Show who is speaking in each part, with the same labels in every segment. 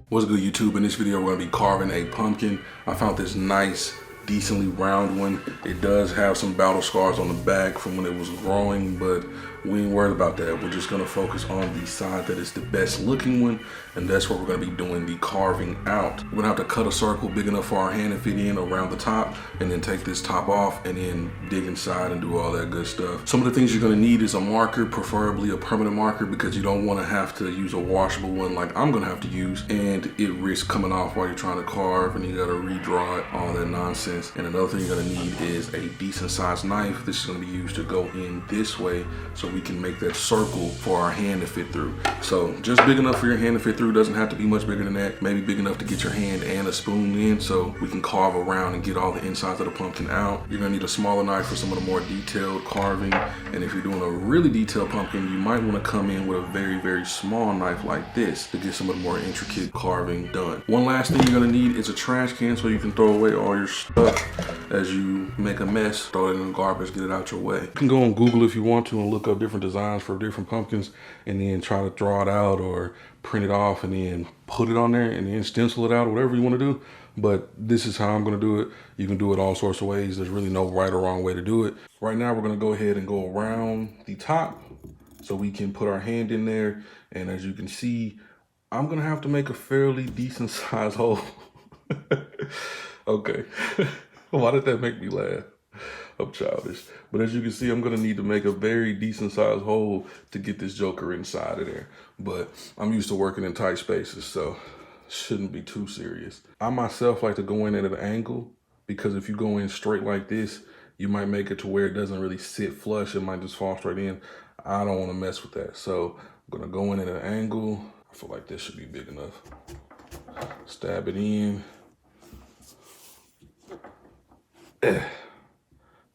Speaker 1: What's good, YouTube? In this video, we're gonna be carving a pumpkin. I found this nice, decently round one. It does have some battle scars on the back from when it was growing, but we ain't worried about that. We're just gonna focus on the side that is the best looking one, and that's what we're gonna be doing the carving out. We're gonna have to cut a circle big enough for our hand to fit in around the top, and then take this top off, and then dig inside and do all that good stuff. Some of the things you're gonna need is a marker, preferably a permanent marker, because you don't wanna have to use a washable one like I'm gonna have to use, and it risks coming off while you're trying to carve, and you gotta redraw it, all that nonsense. And another thing you're gonna need is a decent sized knife. This is gonna be used to go in this way, so we can make that circle for our hand to fit through. So just big enough for your hand to fit through. Doesn't have to be much bigger than that. Maybe big enough to get your hand and a spoon in, so we can carve around and get all the insides of the pumpkin out. You're gonna need a smaller knife for some of the more detailed carving. And if you're doing a really detailed pumpkin, you might wanna come in with a very, very small knife like this to get some of the more intricate carving done. One last thing you're gonna need is a trash can, so you can throw away all your stuff as you make a mess. Throw it in the garbage, get it out your way. You can go on Google if you want to and look up different designs for different pumpkins, and then try to draw it out or print it off and then put it on there and then stencil it out, or whatever you want to do. But this is how I'm going to do it. You can do it all sorts of ways. There's really no right or wrong way to do it. Right now, we're going to go ahead and go around the top so we can put our hand in there. And as you can see, I'm going to have to make a fairly decent size hole. Okay. Why did that make me laugh? I'm childish. But as you can see, I'm gonna need to make a very decent sized hole to get this joker inside of there. But I'm used to working in tight spaces, so shouldn't be too serious. I myself like to go in at an angle, because if you go in straight like this, you might make it to where it doesn't really sit flush. It might just fall straight in. I don't wanna mess with that. So I'm gonna go in at an angle. I feel like this should be big enough. Stab it in.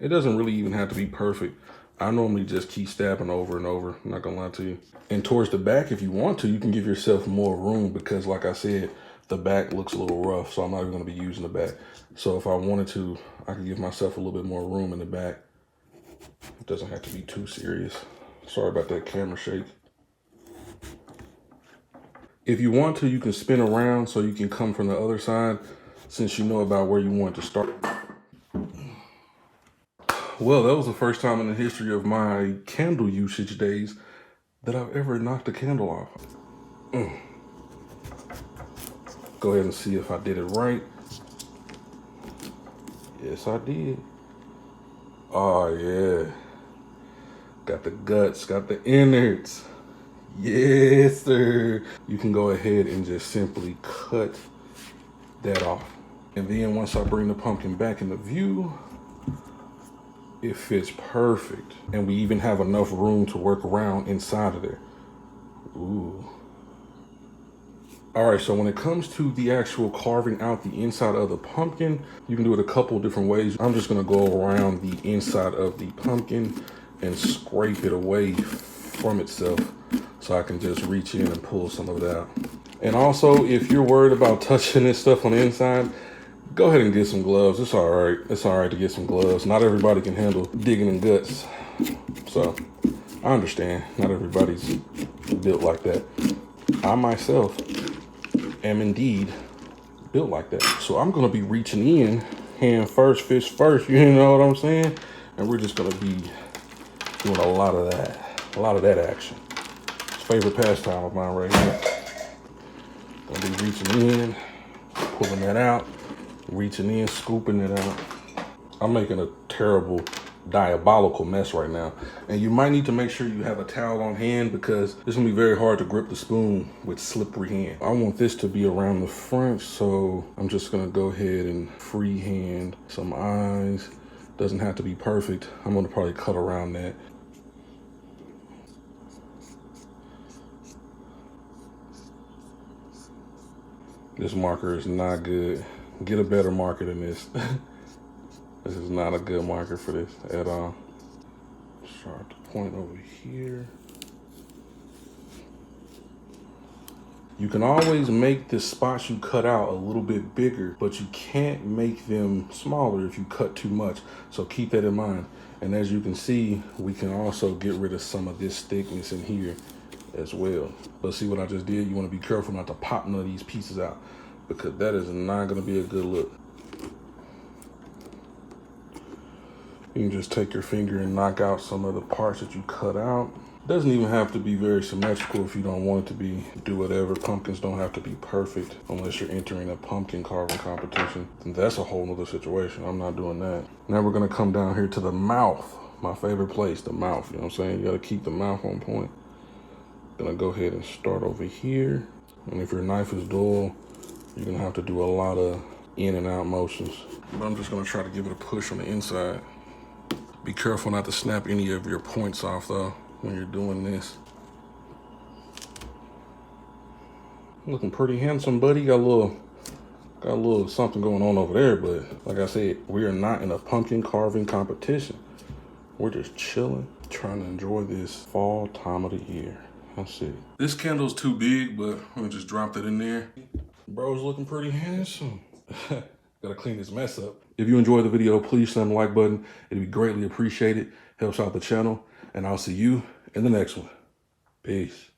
Speaker 1: It doesn't really even have to be perfect. I normally just keep stabbing over and over, I'm not gonna lie to you. And towards the back, if you want to, you can give yourself more room, because like I said, the back looks a little rough, so I'm not even gonna be using the back. So if I wanted to, I could give myself a little bit more room in the back. It doesn't have to be too serious. Sorry about that camera shake. If you want to, you can spin around so you can come from the other side, since you know about where you want to start. Well, that was the first time in the history of my candle usage days that I've ever knocked a candle off. Go ahead and see if I did it right. Yes, I did. Oh, yeah. Got the guts, got the innards. Yes, sir. You can go ahead and just simply cut that off. And then once I bring the pumpkin back into view, it fits perfect. And we even have enough room to work around inside of there. Ooh. All right, so when it comes to the actual carving out the inside of the pumpkin, you can do it a couple different ways. I'm just gonna go around the inside of the pumpkin and scrape it away from itself, so I can just reach in and pull some of it out. And also, if you're worried about touching this stuff on the inside, go ahead and get some gloves. It's all right. It's all right to get some gloves. Not everybody can handle digging in guts. So I understand. Not everybody's built like that. I myself am indeed built like that. So I'm going to be reaching in, hand first, fist first. You know what I'm saying? And we're just going to be doing a lot of that action. It's a favorite pastime of mine right here. Going to be reaching in, pulling that out. Reaching in, scooping it out. I'm making a terrible, diabolical mess right now. And you might need to make sure you have a towel on hand, because it's gonna be very hard to grip the spoon with slippery hand. I want this to be around the front, so I'm just gonna go ahead and freehand some eyes. Doesn't have to be perfect. I'm gonna probably cut around that. This marker is not good. Get a better marker than this. This is not a good marker for this at all. Start the point over here. You can always make the spots you cut out a little bit bigger, but you can't make them smaller if you cut too much. So keep that in mind. And as you can see, we can also get rid of some of this thickness in here as well. But see what I just did? You want to be careful not to pop none of these pieces out, because that is not going to be a good look. You can just take your finger and knock out some of the parts that you cut out. Doesn't even have to be very symmetrical if you don't want it to be. Do whatever. Pumpkins don't have to be perfect unless you're entering a pumpkin carving competition. And that's a whole nother situation. I'm not doing that. Now we're gonna come down here to the mouth. My favorite place, the mouth. You know what I'm saying? You gotta keep the mouth on point. Gonna go ahead and start over here. And if your knife is dull, you're gonna have to do a lot of in and out motions. But I'm just gonna try to give it a push on the inside. Be careful not to snap any of your points off though when you're doing this. Looking pretty handsome, buddy. Got a little something going on over there, but like I said, we are not in a pumpkin carving competition. We're just chilling, trying to enjoy this fall time of the year. That's it. This candle's too big, but I'm gonna just drop that in there. Bro's looking pretty handsome. Gotta clean this mess up. If you enjoyed the video, please slam the like button. It'd be greatly appreciated. Helps out the channel. And I'll see you in the next one. Peace.